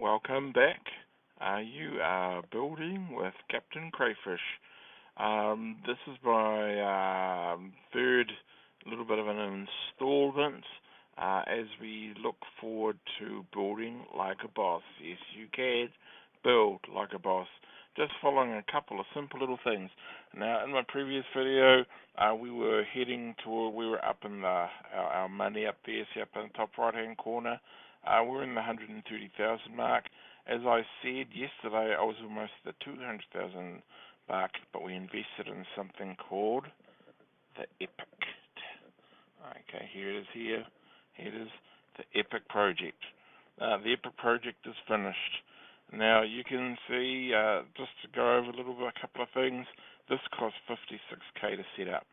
Welcome back. You are building with Captain Crayfish. This is my third little bit of an installment as we look forward to building like a boss. Yes, you can build like a boss. Just following a couple of simple little things. Now, in my previous video, we were up in our money up there, see up in the top right hand corner. We're in the 130,000 mark. As I said yesterday, I was almost the 200,000 mark, but we invested in something called the Epic. Okay, here it is here. Here it is, the Epic project. The Epic project is finished. Now you can see, just to go over a couple of things, this cost 56k to set up.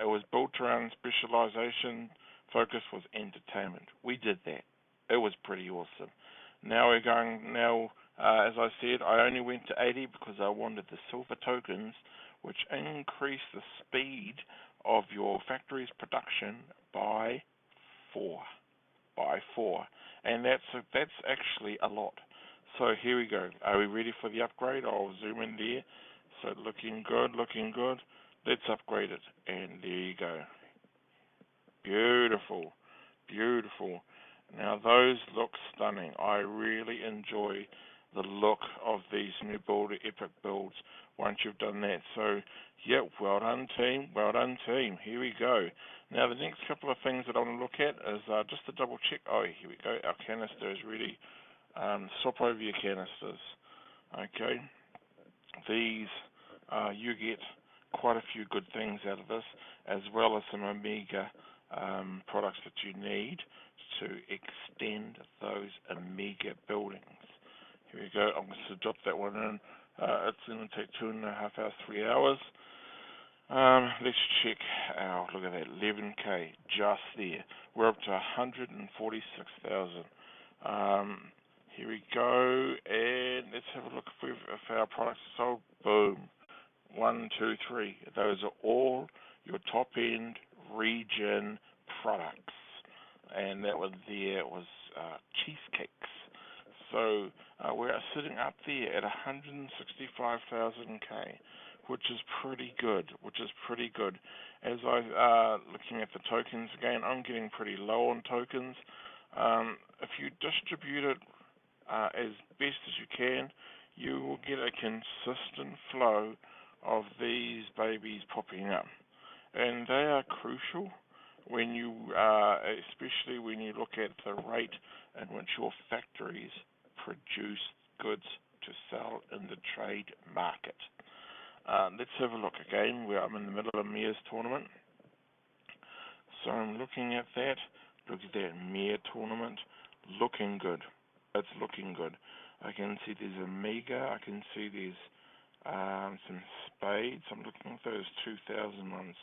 It was built around specialization, focus was entertainment. We did that. It was pretty awesome. Now we're going, as I said, I only went to 80 because I wanted the silver tokens, which increase the speed of your factory's production by 4. And that's actually a lot. So here we go. Are we ready for the upgrade? I'll zoom in there. So looking good. Let's upgrade it. And there you go. Beautiful. Now those look stunning. I really enjoy the look of these new BuildIt Epic builds once you've done that. So, yep, well done team. Here we go. Now the next couple of things that I want to look at is just to double check. Oh, here we go. Our canister is ready. Swap over your canisters. Okay. These, you get quite a few good things out of this, as well as some Omega products that you need to extend those Omega buildings. Here we go. I'm going to drop that one in. It's going to take 2.5 hours, 3 hours. Let's check out. Look at that, 11k just there. We're up to 146,000. Here we go, and let's have a look if our products are sold. Boom. 1, 2, 3. Those are all your top end region products. And that one there was cheesecakes. So we're sitting up there at 165,000k, which is pretty good. As I looking at the tokens again, I'm getting pretty low on tokens. If you distribute it as best as you can, you will get a consistent flow of these babies popping up, and they are crucial when you, especially when you look at the rate in which your factories produce goods to sell in the trade market. Let's have a look again. I'm in the middle of Mia's tournament, so I'm looking at that. Look at that Mia tournament, looking good. It's looking good. I can see there's Omega. I can see there's some spades. I'm looking at those 2,000 ones.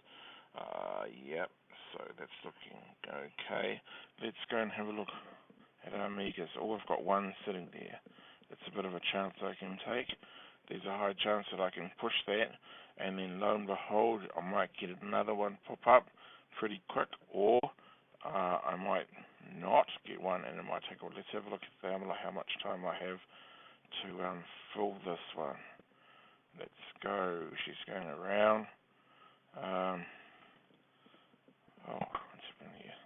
Yep. So that's looking okay. Let's go and have a look at our Omegas. Oh, we've got one sitting there. That's a bit of a chance I can take. There's a high chance that I can push that, and then lo and behold, I might get another one pop up pretty quick, or I might not get one, and it might take a while. Let's have a look at how much time I have to fill this one. Let's go. She's going around. What's happening here?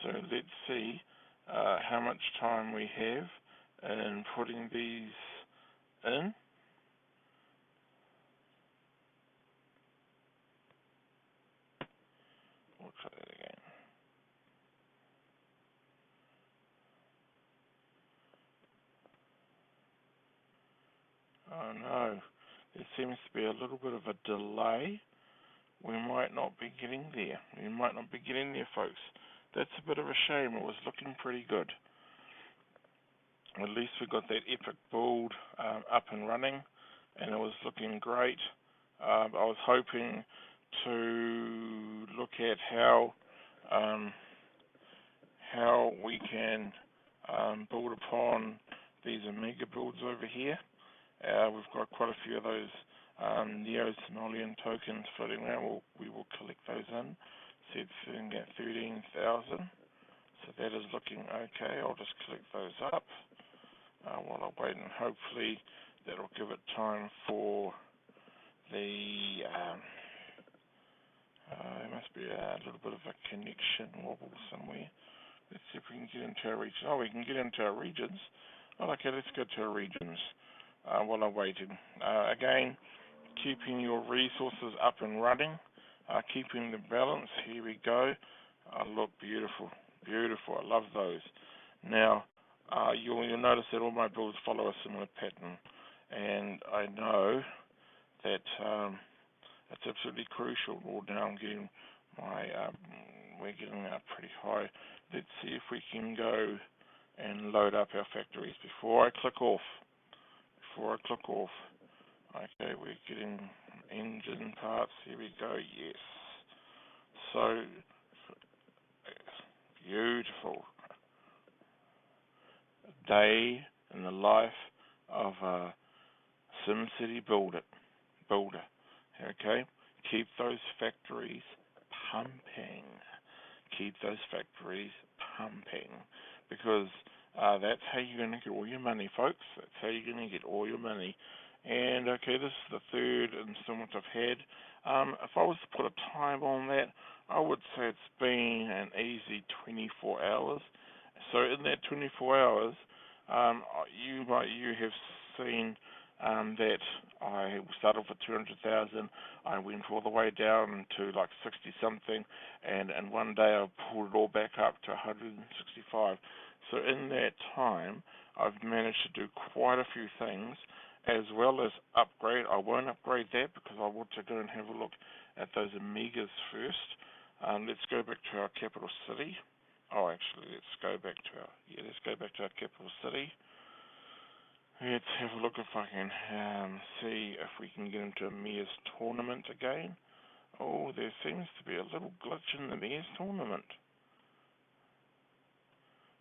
So let's see how much time we have in putting these in. We'll try that again. Oh no, there seems to be a little bit of a delay. We might not be getting there. Folks. That's a bit of a shame. It was looking pretty good. At least we got that epic build up and running, and it was looking great. I was hoping to look at how we can build upon these Omega builds over here. We've got quite a few of those Neo-Simoleon tokens floating around. We will collect those in. Said sitting at 13,000. So that is looking okay. I'll just click those up while I wait, and hopefully that'll give it time for the there must be a little bit of a connection wobble somewhere. Let's see if we can get into our regions. Oh, we can get into our regions. Oh, okay, let's go to our regions while I'm waiting. Again, keeping your resources up and running, keeping the balance. Here we go. Look, beautiful, beautiful. I love those. Now, you'll notice that all my builds follow a similar pattern, and I know that it's absolutely crucial. Well, now I'm getting we're getting pretty high. Let's see if we can go and load up our factories before I click off. Okay, we're getting engine parts. Here we go. Yes. So beautiful day in the life of a SimCity builder. Okay, keep those factories pumping. Because that's how you're going to get all your money, folks. That's how you're going to get all your money. And okay, this is the third installment I've had. If I was to put a time on that, I would say it's been an easy 24 hours. So in that 24 hours, you have seen that I started with 200,000. I went all the way down to like 60 something, and one day I pulled it all back up to 165. So in that time, I've managed to do quite a few things, as well as upgrade. I won't upgrade that because I want to go and have a look at those Omegas first. Let's go back to our capital city. Oh, actually, let's go back to our capital city. Let's have a look if I can see if we can get into a Mayor's tournament again. Oh, there seems to be a little glitch in the Mayor's tournament,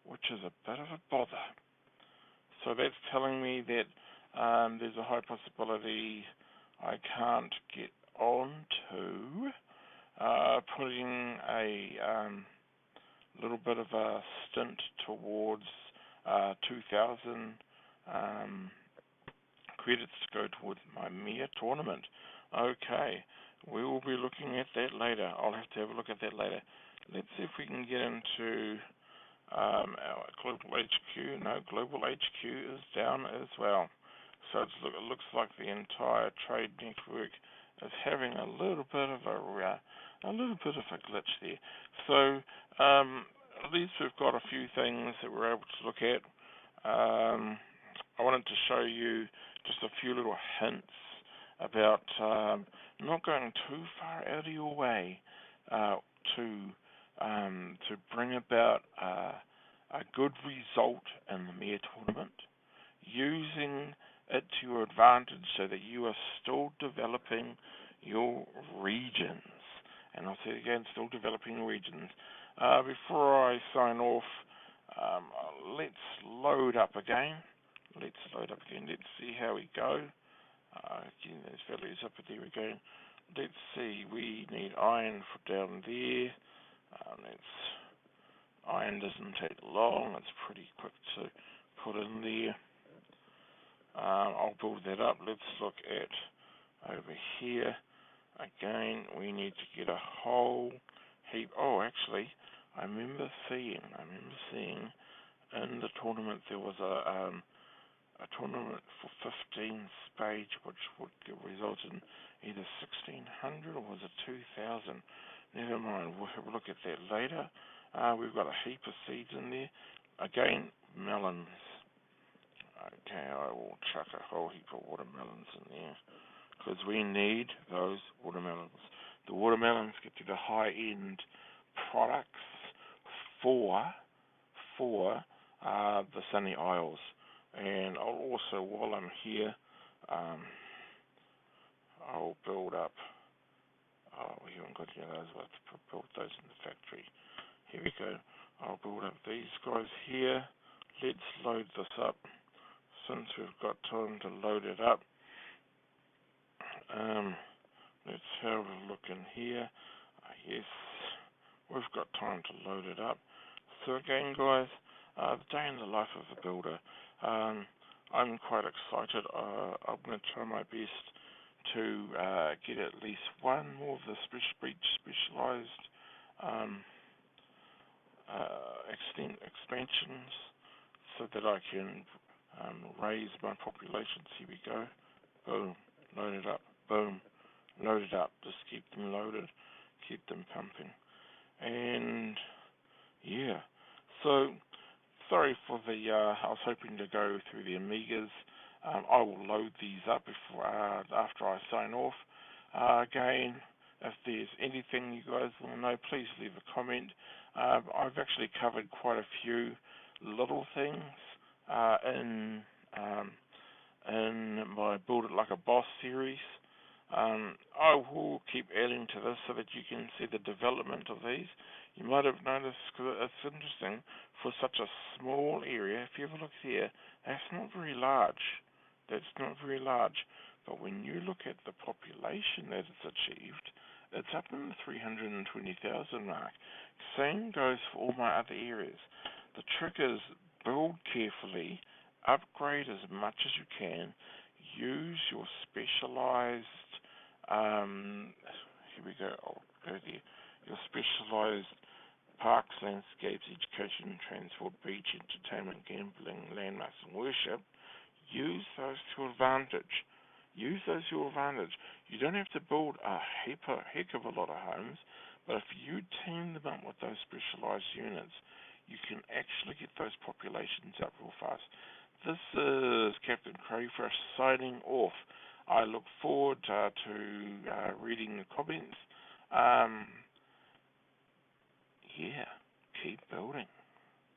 which is a bit of a bother. So that's telling me that there's a high possibility I can't get on to putting a little bit of a stint towards 2,000 credits to go towards my Mayor tournament. Okay, we will be looking at that later. I'll have to have a look at that later. Let's see if we can get into our global HQ. No, global HQ is down as well. So it looks like the entire trade network is having a little bit of a glitch there. So at least we've got a few things that we're able to look at. I wanted to show you just a few little hints about not going too far out of your way to bring about a good result in the Mayor tournament, using it to your advantage so that you are still developing your regions. And I'll say it again, still developing your regions. Before I sign off, let's load up again. Let's see how we go. Again, there's values up there again. Let's see, we need iron for down there. Iron doesn't take long, it's pretty quick to put in there. I'll build that up. Let's look at over here. Again, we need to get a whole heap. Oh, actually, I remember seeing in the tournament there was a tournament for 15 spades, which would result in either 1,600 or was it 2,000? Never mind, we'll have a look at that later. We've got a heap of seeds in there. Again, melons. Okay, I will chuck a whole heap of watermelons in there, because we need those watermelons. The watermelons get to the high-end products for the Sunny Isles. And I'll also, while I'm here, I'll build up. Oh, we haven't got any of those. We'll have to build those in the factory. Here we go. I'll build up these guys here. Let's load this up. Since we've got time to load it up, let's have a look in here. Yes, we've got time to load it up. So again, guys, the day in the life of a builder. I'm quite excited. I'm going to try my best to get at least one more of the specialized expansions so that I can raise my populations. Here we go. Boom, load it up. Boom, load it up. Just keep them loaded, keep them pumping. And yeah, so sorry for the, I was hoping to go through the Amigas. I will load these up before, after I sign off. Again, if there's anything you guys want to know, please leave a comment. I've actually covered quite a few little things in my Build It Like a Boss series. I will keep adding to this so that you can see the development of these. You might have noticed, because it's interesting, for such a small area, if you have a look here, that's not very large. That's not very large. But when you look at the population that it's achieved, it's up in the 320,000 mark. Same goes for all my other areas. The trick is build carefully, upgrade as much as you can, use your specialized, here we go, I'll go there, your specialized parks, landscapes, education, transport, beach, entertainment, gambling, landmarks, and worship. Use those to advantage. Use those to your advantage. You don't have to build a heck of a lot of homes, but if you team them up with those specialized units, you can actually get those populations up real fast. This is Captain Crayfish signing off. I look forward to reading the comments. Yeah, keep building.